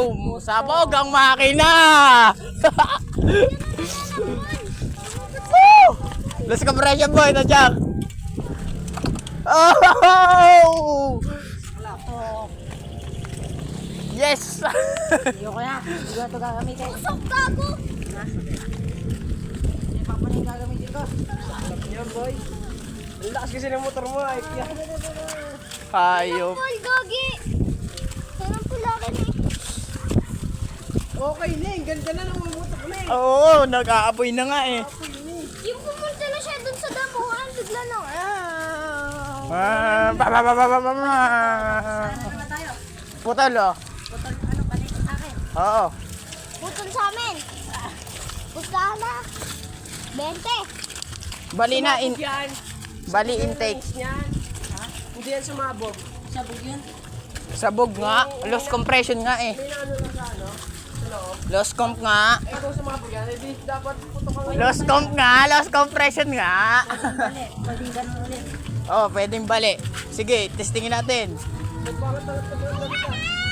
Boom! Sabog ang makina! Woo! Let's compression boy na Jack! Oh! Yes! Ayoko na. Hindi ko ito gagamitin. Usok gago! Hindi pa pa yung gagamitin ko. Yan boy. Ang lakas kasi ng motor mo. Ay, kaya. Hayop. Paul, gagi! Sarang pulakin eh. Okay na eh. Ganda na ng motor mo eh. Oo, nag-aapoy na nga eh. Yung pumunta na siya dun sa damuhan, bigla nang Ba. Ano naman tayo? Putol oh. Putol, ano, balik sa akin. Oo. putol sa amin. Pustahan na. 20. Bali na in Yan. bali intake. Yan. Hindi yan sumabog. Sabog yun. Sabog nga, lost compression nga eh. May ano lang sa ano. Sa loob. Lost comp nga. Eh kung sumabog yan, hindi dapat putok ang Lost comp nga, lost compression nga. Balik. Pwedeng ganun ulit. Oh, pwedeng bali. Sige, testingin natin. Nagbalat na lang.